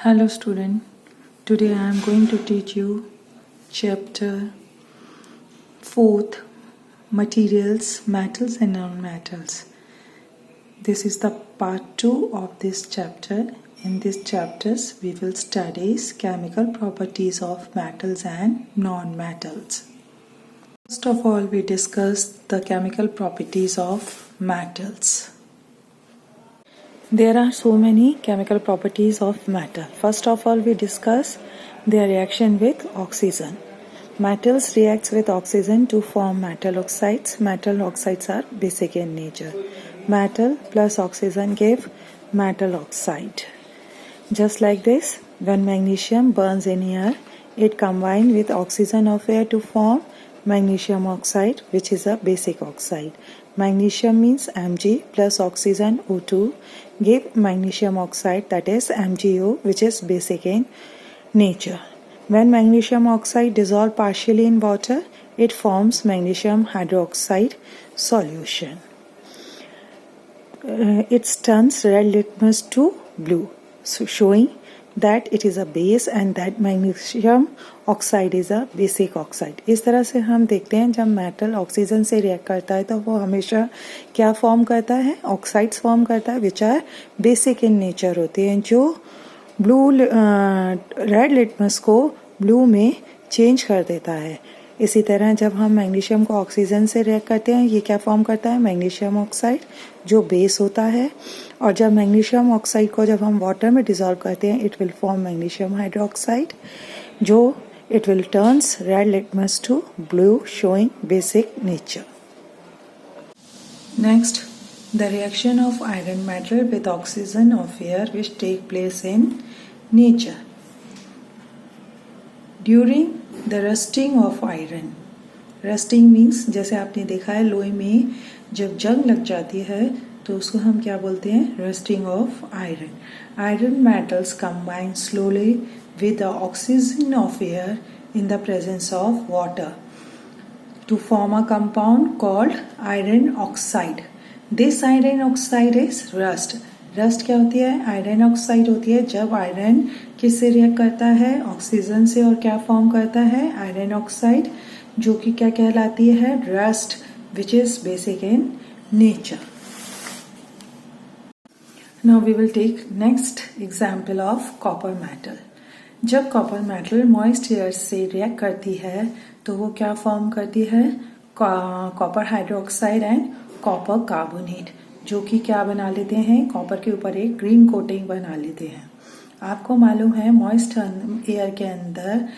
Hello student, today I am going to teach you chapter 4th, materials, metals and non-metals. This is the part 2 of this chapter. In these chapters we will study chemical properties of metals and non-metals. First of all we discuss the chemical properties of metals. There are so many chemical properties of metal. First of all, we discuss their reaction with oxygen. Metals react with oxygen to form metal oxides. Metal oxides are basic in nature. Metal plus oxygen give metal oxide. Just like this, when magnesium burns in air, it combines with oxygen of air to form magnesium oxide, which is a basic oxide. Magnesium means Mg plus oxygen O2 give magnesium oxide, that is MgO, which is basic in nature. When magnesium oxide dissolves partially in water, it forms magnesium hydroxide solution. It turns red litmus to blue, so showing that it is a base and that magnesium oxide is a basic oxide. इस तरह से हम देखते हैं जब metal oxygen से react करता है तो वो हमेशा क्या फॉर्म करता है, ऑक्साइड्स फॉर्म करता है which are basic in nature होते हैं, जो ब्लू रेड लिटमस को ब्लू में चेंज कर देता है. इसी तरह जब हम मैग्नीशियम को ऑक्सीजन से रिएक्ट करते हैं ये क्या फॉर्म करता है, मैग्नीशियम ऑक्साइड जो बेस होता है. और जब मैग्नीशियम ऑक्साइड को जब हम वाटर में डिसॉल्व करते हैं it will form magnesium hydroxide, जो it will turns red litmus to blue, showing basic nature. Next, the reaction of iron metal with oxygen of air which take place in nature. During the rusting of iron, rusting means जैसे आपने देखा है लोहे में जब जंग लग जाती है तो उसको हम क्या बोलते हैं, rusting of iron. Iron metals combine slowly with the oxygen of air in the presence of water to form a compound called iron oxide. This iron oxide is rust. Rust क्या होती है, आयरन ऑक्साइड होती है. जब iron किससे react करता है, oxygen से, और क्या फॉर्म करता है, आयरन ऑक्साइड, जो कि क्या कहलाती है, rust, which is basic in nature. Now we will take next example of copper metal. जब कॉपर मेटल मॉइस्ट एयर से रिएक्ट करती है तो वो क्या फॉर्म करती है, copper hydroxide and copper carbonate, जो कि क्या बना लेते हैं, कॉपर के ऊपर एक ग्रीन कोटिंग बना लेते हैं. आपको मालूम है मॉइस्ट एयर के अंदर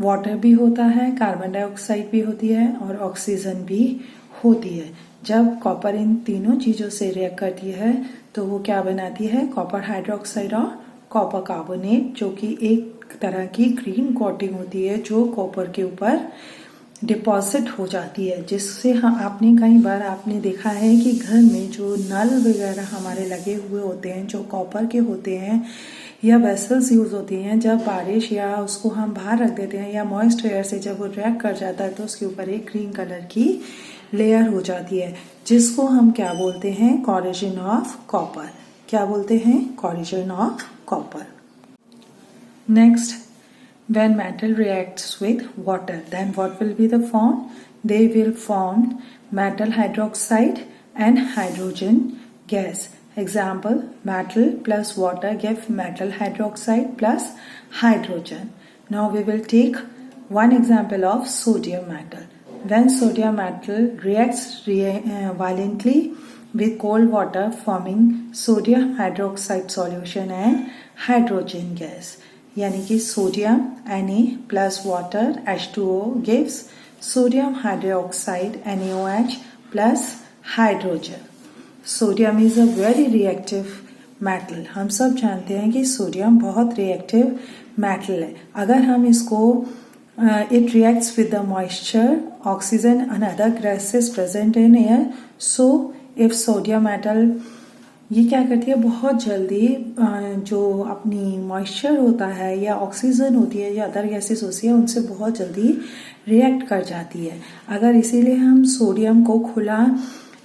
वाटर भी होता है, कार्बन डाइऑक्साइड भी होती है और ऑक्सीजन भी होती है. जब कॉपर इन तीनों चीजों से रिएक्ट करती है तो वो क्या बनाती है, कॉपर हाइड्रोक्साइड और कॉपर कार्बोनेट, जो कि एक तरह की ग्रीन कोटिंग होती है जो कॉपर के ऊपर डिपॉजिट हो जाती है. जिससे आपने कई बार आपने देखा है कि घर में जो नल वगैरह हमारे लगे हुए होते हैं जो कॉपर के होते हैं या वेसल्स यूज होती हैं, जब बारिश या उसको हम बाहर रख देते हैं या मॉइस्ट एयर से जब वो रिएक्ट कर जाता है तो उसके ऊपर एक ग्रीन कलर की लेयर हो जाती है, जिसको हम क्या बोलते हैं, कोरोजन ऑफ कॉपर. क्या बोलते हैं, corrosion of copper. Next, when metal reacts with water, then what will be the form? They will form metal hydroxide and hydrogen gas. Example, metal plus water give metal hydroxide plus hydrogen. Now we will take one example of sodium metal. When sodium metal reacts violently with cold water forming sodium hydroxide solution and hydrogen gas. यानी कि sodium Na plus water H2O gives sodium hydroxide NaOH plus hydrogen. Sodium is a very reactive metal. हम सब जानते हैं कि sodium बहुत reactive metal है. अगर हम इसको it reacts with the moisture, oxygen and other gases present in air. So if sodium metal ये क्या करती है, बहुत जल्दी जो अपनी मॉइस्चर होता है या ऑक्सीजन होती है या अदर गैसेस होती है उनसे बहुत जल्दी रिएक्ट कर जाती है. अगर इसीलिए हम सोडियम को खुला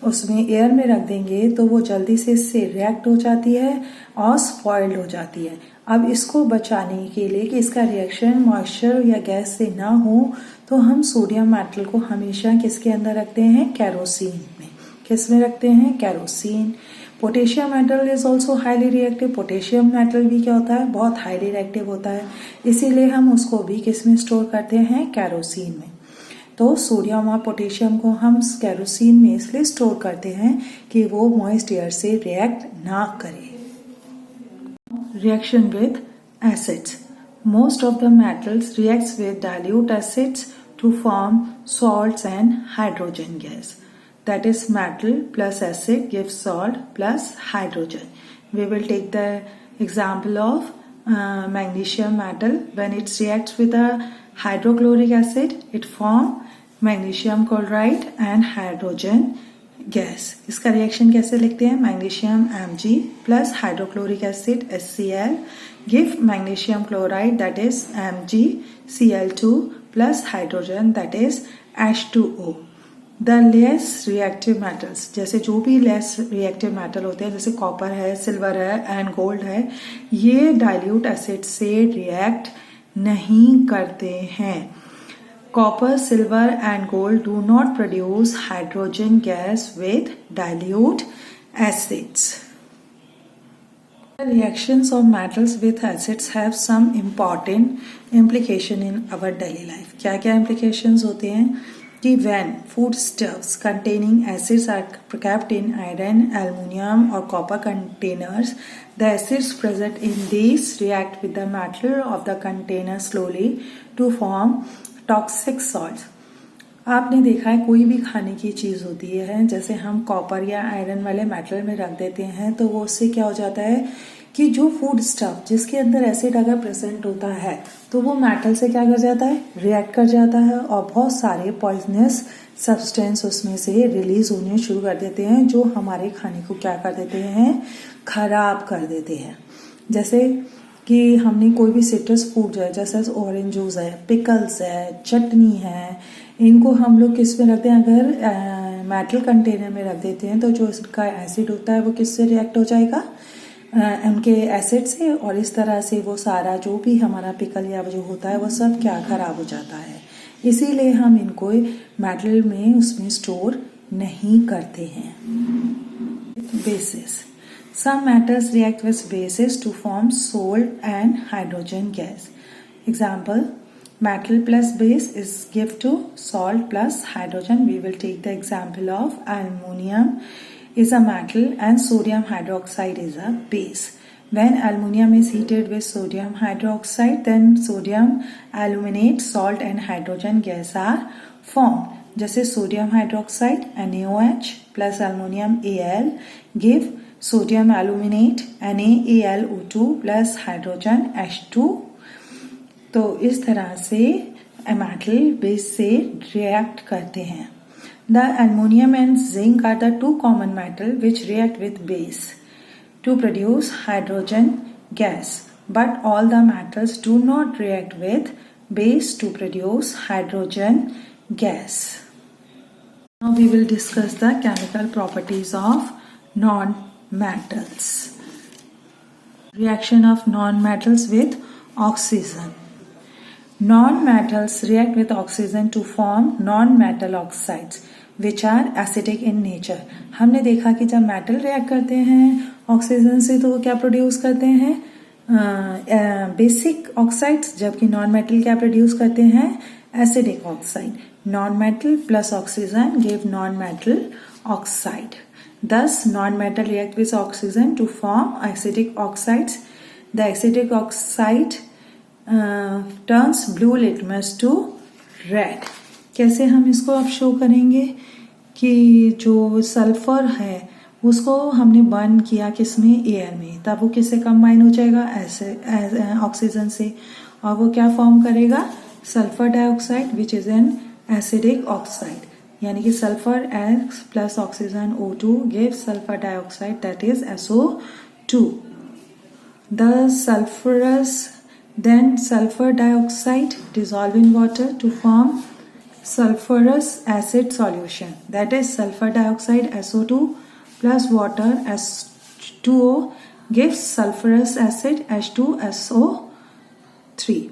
उसमें एयर में रख देंगे तो वो जल्दी से इससे रिएक्ट हो जाती है और स्पॉइल्ड हो जाती है। अब इसको बचाने के लिए कि इसका रिएक्शन मॉइस्चर या गैस से ना हो, तो हम सोडियम मेटल को हमेशा किसके अंदर रखते हैं? केरोसिन में। किस में रखते हैं? Kerosene. Potassium metal is also highly reactive. Potassium metal भी क्या होता है? बहुत हाईली रिएक्टिव होता है, इसीलिए हम उसको भी किस में स्टोर करते हैं? केरोसिन में। तो सोडियम और पोटेशियम को हम केरोसिन में इसलिए स्टोर करते हैं कि वो मॉइस्ट एयर से रिएक्ट ना करे। Reaction with acids. Most of the metals reacts with dilute acids to form salts and hydrogen gas. That is, metal plus acid gives salt plus hydrogen. We will take the example of magnesium metal. When it reacts with a hydrochloric acid, it forms magnesium chloride and hydrogen gas. इसका reaction कैसे लिखते हैं? Magnesium Mg plus hydrochloric acid HCl give magnesium chloride that is MgCl2 plus hydrogen that is H2O। The less reactive metals, जैसे जो भी less reactive metal होते हैं, जैसे कॉपर है, सिल्वर है एंड गोल्ड है, ये डाइल्यूट एसिड से रिएक्ट नहीं करते हैं। Copper, silver and gold do not produce hydrogen gas with dilute acids. The reactions of metals with acids have some important implication in our daily life. क्या क्या implications होते हैं कि when foodstuffs containing acids are kept in iron, aluminum or copper containers, the acids present in these react with the metal of the container slowly to form toxic salt. आपने देखा है कोई भी खाने की चीज होती है, जैसे हम कॉपर या आयरन वाले मेटल में रख देते हैं, तो वो उससे क्या हो जाता है कि जो फूड स्टफ जिसके अंदर एसिड अगर प्रेजेंट होता है तो वो मेटल से क्या कर जाता है? रिएक्ट कर जाता है और बहुत सारे पॉइजनस सब्सटेंस उसमें से रिलीज होने शुरू कर देते हैं, जो हमारे खाने को क्या कर देते हैं? खराब कर देते हैं। जैसे कि हमने कोई भी सिट्रस फूड है, जैसे ऑरेंज जूस है, पिकल्स है, चटनी है, इनको हम लोग किस में रखते हैं? अगर मेटल कंटेनर में रख देते हैं तो जो इसका एसिड होता है वो किससे रिएक्ट हो जाएगा? उनके एसिड से, और इस तरह से वो सारा जो भी हमारा पिकल या जो होता है वो सब क्या खराब हो जाता है। इसीलिए हम इनको मेटल में उसमें स्टोर नहीं करते हैं। Basis. Some metals react with bases to form salt and hydrogen gas. Example, metal plus base is give to salt plus hydrogen. We will take the example of aluminium is a metal and sodium hydroxide is a base. When aluminium is heated with sodium hydroxide, then sodium aluminate, salt and hydrogen gas are formed. जैसे sodium hydroxide NaOH plus aluminum Al give sodium aluminate NaAlO2 plus hydrogen H2। तो इस तरह से metal base से react करते हैं। The aluminium and zinc are the two common metal which react with base to produce hydrogen gas, but all the metals do not react with base to produce hydrogen gas. Now we will discuss the chemical properties of non metals. Reaction of non-metals with oxygen. Non-metals react with oxygen to form non-metal oxides which are acidic in nature. हमने देखा कि जब metal react करते हैं oxygen से तो वो क्या प्रोड्यूस करते हैं? बेसिक ऑक्साइड्स, जबकि नॉन मेटल क्या प्रोड्यूस करते हैं? Acidic oxide. Non metal plus oxygen give non metal oxide. Thus, non-metal react with oxygen to form acidic oxides. The acidic oxide turns blue litmus to red. कैसे हम इसको अब show करेंगे कि जो सल्फर है उसको हमने बर्न किया किसमें? एयर में, तब वो किससे कंबाइन हो जाएगा? ऑक्सीजन से, और वो क्या फॉर्म करेगा? Sulphur dioxide which is an acidic oxide. यानी कि sulphur X plus oxygen O2 give sulphur dioxide that is SO2. The sulphurous then sulfur dioxide dissolve in water to form sulfurous acid solution, that is sulfur dioxide SO2 plus water H2O gives sulfurous acid H2SO3.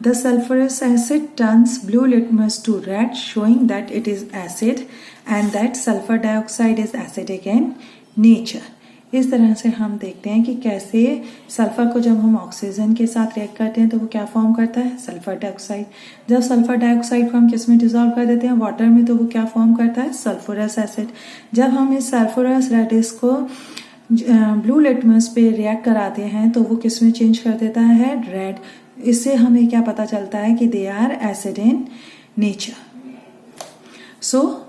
The sulfurous acid turns blue litmus to red, showing that it is acid and that sulfur dioxide is acidic in nature. इस तरह से हम देखते हैं कि कैसे sulphur को जब हम ऑक्सीजन के साथ रिएक्ट करते हैं तो वो क्या फॉर्म करता है, सल्फर डाइऑक्साइड। जब सल्फर डाइऑक्साइड को हम किस में डिसॉल्व कर देते हैं, वाटर में, तो वो क्या फॉर्म करता है, सल्फुरस एसिड। जब हम इस सल्फुरस रेडिस को ब्लू लिटमस पे रिएक्ट कराते हैं तो वो किस में चेंज कर देता है, रेड। इससे हमें क्या पता चलता है कि they are acid in nature. So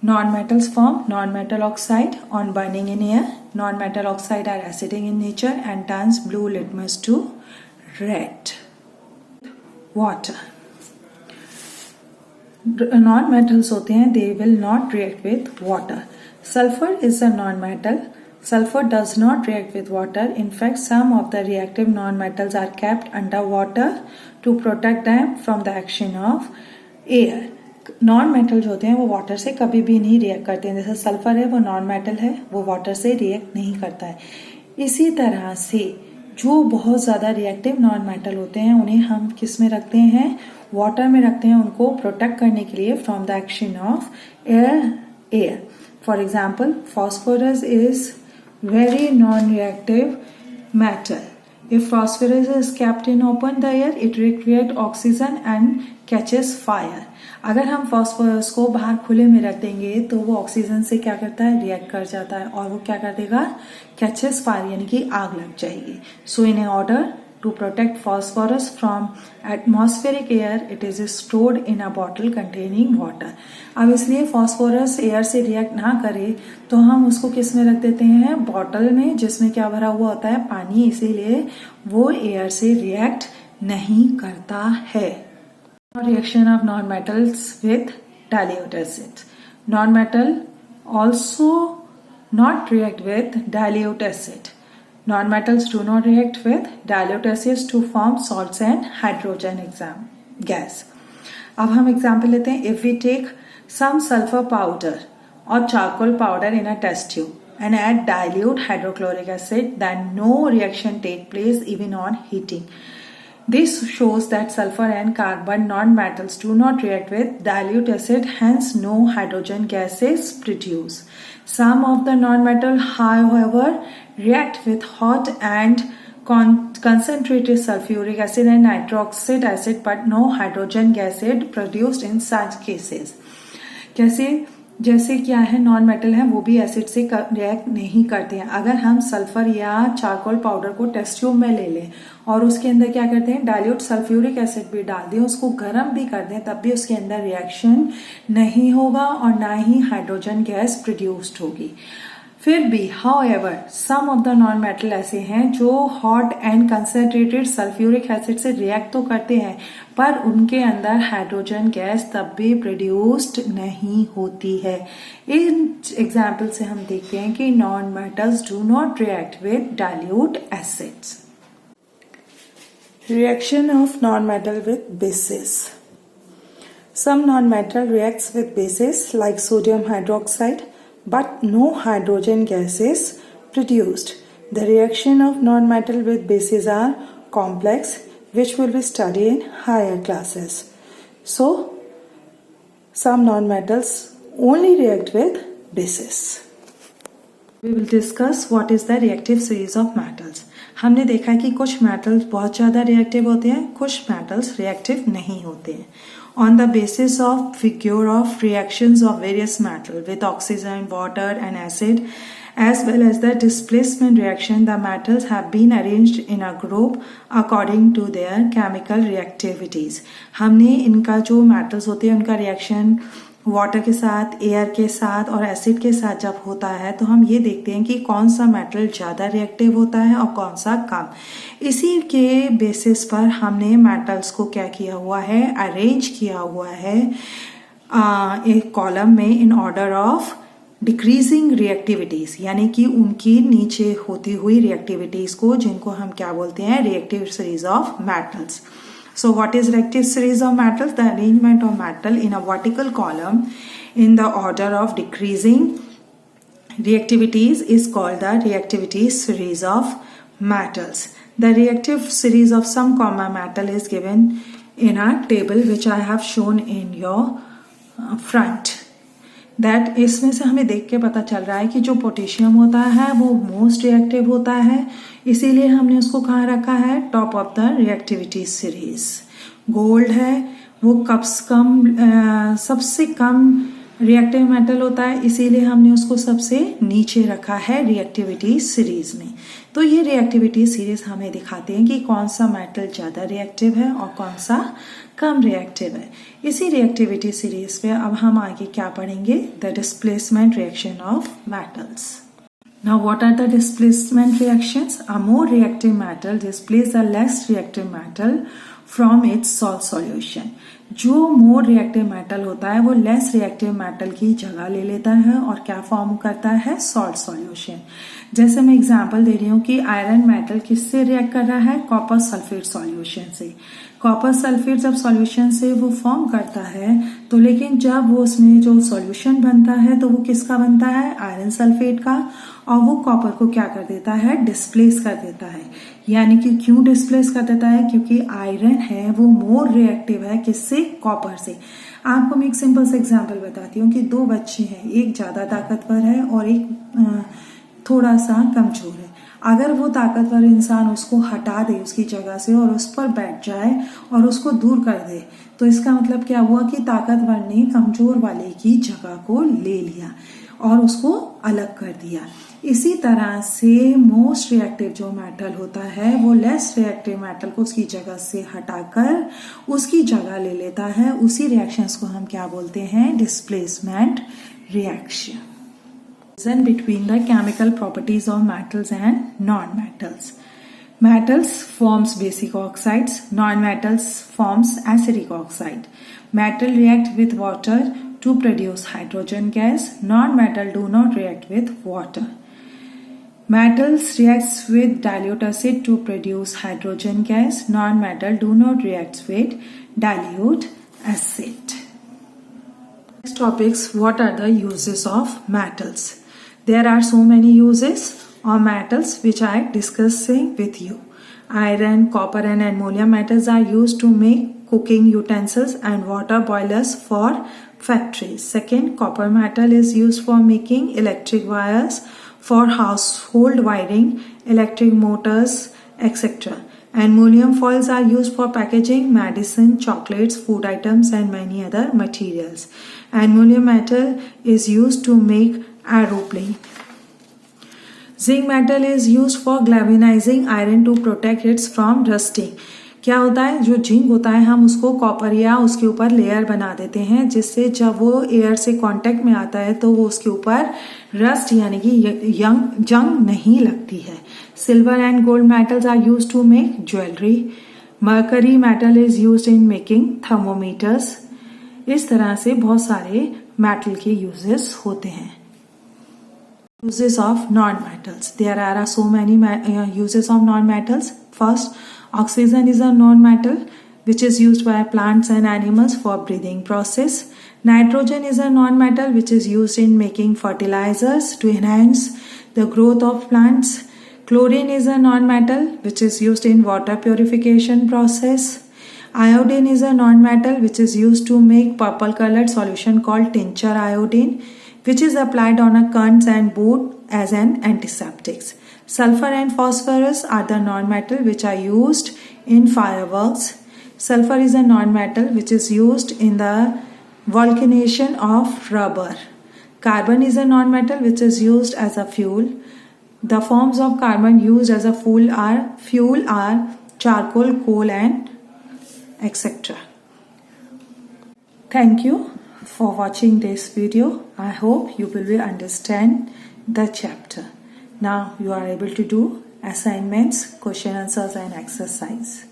non-metals form non-metal oxide on burning in air. Non-metal oxide are acidic in nature and turns blue litmus to red. Water. Non-metals होते हैं, they will not react with water. Sulfur is a non-metal. Sulfur does not react with water. In fact, some of the reactive non-metals are kept under water to protect them from the action of air. Non metal जो होते हैं वो water से कभी भी नहीं react करते हैं। जैसे सल्फर है वो नॉन मेटल है, वो वाटर से रिएक्ट नहीं करता है। इसी तरह से जो बहुत ज़्यादा रिएक्टिव नॉन मेटल होते हैं उन्हें हम किस में रखते हैं, वाटर में रखते हैं, उनको प्रोटेक्ट करने के लिए from the action of air. For example, phosphorus is very non reactive metal. If phosphorus is kept in open the air, it reacts oxygen and catches fire. अगर हम फॉस्फोरस को बाहर खुले में रख देंगे तो वो ऑक्सीजन से क्या करता है, रिएक्ट कर जाता है और वो क्या कर देगा, कैचेस फायर, यानी कि आग लग जाएगी. So in order to protect phosphorus from atmospheric air, it is stored in a bottle containing water. अब इसलिए फॉस्फोरस एयर से रिएक्ट ना करे तो हम उसको किस में रख देते हैं, बॉटल में, जिसमें क्या भरा हुआ होता है, पानी. इसीलिए वो एयर से रिएक्ट नहीं करता है. Reaction of non-metals with dilute acid. Non-metal also not react with dilute acid. Non-metals do not react with dilute acids to form salts and hydrogen gas. अब हम एग्जाम्पल लेते हैं. If we take some sulfur powder or charcoal powder in a test tube and add dilute hydrochloric acid, then no reaction take place even on heating. This shows that sulfur and carbon non-metals do not react with dilute acid, hence no hydrogen gas is produced. Some of the non-metals, however, react with hot and concentrated sulfuric acid and nitroxide acid, but no hydrogen gas is produced in such cases. जैसे क्या है, non metal है वो भी acid से react नहीं करते हैं. अगर हम सल्फर या चारकोल पाउडर को टेस्ट ट्यूब में ले लें और उसके अंदर क्या करते हैं, डाइल्यूट सल्फ्यूरिक एसिड भी डाल दें, उसको गर्म भी कर दें, तब भी उसके अंदर रिएक्शन नहीं होगा और ना ही हाइड्रोजन गैस प्रोड्यूस्ड होगी. फिर भी however some of the non metal ऐसे हैं जो hot and concentrated sulphuric acid से रिएक्ट तो करते हैं पर उनके अंदर हाइड्रोजन गैस तब भी प्रोड्यूस्ड नहीं होती है. इन एग्जाम्पल से हम देखते हैं कि non metals do not react with dilute acids. Reaction of non metal with basis. Some non-metal reacts with bases like sodium hydroxide, but no hydrogen gas is produced. The reaction of non-metal with bases are complex, which will be studied in higher classes. So, some non-metals only react with bases. We will discuss what is the reactive series of metals. हमने देखा कि कुछ metals बहुत ज़्यादा reactive होते हैं, कुछ metals reactive नहीं होते हैं. On the basis of figure of reactions of various metals with oxygen, water and acid, as well as the displacement reaction, the metals have been arranged in a group according to their chemical reactivities. हमने इनका जो metals होते हैं उनका reaction water के साथ, air के साथ और एसिड के साथ जब होता है तो हम ये देखते हैं कि कौन सा मेटल ज़्यादा रिएक्टिव होता है और कौन सा कम. इसी के बेसिस पर हमने मेटल्स को क्या किया हुआ है, अरेंज किया हुआ है एक कॉलम में in order of decreasing reactivities, यानी कि उनकी नीचे होती हुई रिएक्टिविटीज़ को, जिनको हम क्या बोलते हैं, reactive series of metals. So what is reactive series of metals? The arrangement of metal in a vertical column in the order of decreasing reactivities is called the reactivity series of metals. The reactive series of some common metal is given in a table which I have shown in your front. That इसमें से हमें देख के पता चल रहा है कि जो पोटेशियम होता है वो मोस्ट रिएक्टिव होता है, इसीलिए हमने उसको कहाँ रखा है, top of the reactivity series. Gold है वो सबसे कम रिएक्टिव मेटल होता है, इसीलिए हमने उसको सबसे नीचे रखा है रिएक्टिविटी सीरीज में. तो ये रिएक्टिविटी सीरीज हमें दिखाते हैं कि कौन सा मेटल ज़्यादा रिएक्टिव है और कौन सा कम रिएक्टिव है. इसी रिएक्टिविटी सीरीज पे अब हम आगे क्या पढ़ेंगे, the displacement reaction of metals. Now what are the displacement reactions? A more reactive metal displaces a less reactive metal from its salt solution. जो मोर रिएक्टिव मेटल होता है वो लेस रिएक्टिव मेटल की जगह ले लेता है और क्या फॉर्म करता है, सॉल्ट सॉल्यूशन. जैसे मैं एग्जांपल दे रही हूँ कि आयरन मेटल किससे रिएक्ट कर रहा है, कॉपर सल्फेट सॉल्यूशन से. कॉपर सल्फेट जब सॉल्यूशन से वो फॉर्म करता है तो लेकिन जब वो उसमें जो सॉल्यूशन बनता है तो वो किसका बनता है, आयरन सल्फेट का, और वो कॉपर को क्या कर देता है, डिस्प्लेस कर देता है. यानी कि क्यों डिस्प्लेस कर देता है, क्योंकि आयरन है वो मोर रिएक्टिव है किससे, कॉपर से. आपको मैं एक सिंपल से एग्जांपल बताती हूँ कि दो बच्चे हैं, एक ज्यादा ताकतवर है और एक थोड़ा सा कमजोर है. अगर वो ताकतवर इंसान उसको हटा दे उसकी जगह से और उस पर बैठ जाए और उसको दूर कर दे तो इसका मतलब क्या हुआ कि ताकतवर ने कमजोर वाले की जगह को ले लिया और उसको अलग कर दिया. इसी तरह से मोस्ट रिएक्टिव जो मेटल होता है वो लेस रिएक्टिव मेटल को उसकी जगह से हटाकर उसकी जगह ले लेता है. उसी रिएक्शंस को हम क्या बोलते हैं, displacement reaction. Between the chemical properties of metals and non-metals. Metals forms basic oxides, non-metals forms acidic oxide. Metal react with water to produce hydrogen gas. Non-metal do not react with water. Metals reacts with dilute acid to produce hydrogen gas. Non-metal do not react with dilute acid. Next topics, what are the uses of metals? There are so many uses of metals which I am discussing with you. Iron, copper and aluminum metals are used to make cooking utensils and water boilers for factories. Second, copper metal is used for making electric wires for household wiring, electric motors, etc. Aluminum foils are used for packaging medicine, chocolates, food items and many other materials. Aluminum metal is used to make aeroplane. Zinc metal is used for galvanizing iron to protect it from rusting. क्या होता है, जो zinc होता है हम उसको copper या उसके ऊपर लेयर बना देते हैं जिससे जब वो एयर से कांटेक्ट में आता है तो वो उसके ऊपर रस्ट यानी कि जंग नहीं लगती है. Silver and gold metals are used to make jewellery. Mercury metal is used in making thermometers. इस तरह से बहुत सारे मेटल के यूजेस होते हैं. Uses of non-metals. There are so many uses of non-metals. First, oxygen is a non-metal which is used by plants and animals for breathing process. Nitrogen is a non-metal which is used in making fertilizers to enhance the growth of plants. Chlorine is a non-metal which is used in water purification process. Iodine is a non-metal which is used to make purple colored solution called tincture iodine, which is applied on a cuts and boot as an antiseptic. Sulfur and phosphorus are the non-metal which are used in fireworks. Sulfur is a non-metal which is used in the vulcanization of rubber. Carbon is a non-metal which is used as a fuel. The forms of carbon used as a fuel are charcoal, coal and etc. Thank you for watching this video. I hope you will understand the chapter. Now you are able to do assignments, question answers and exercise.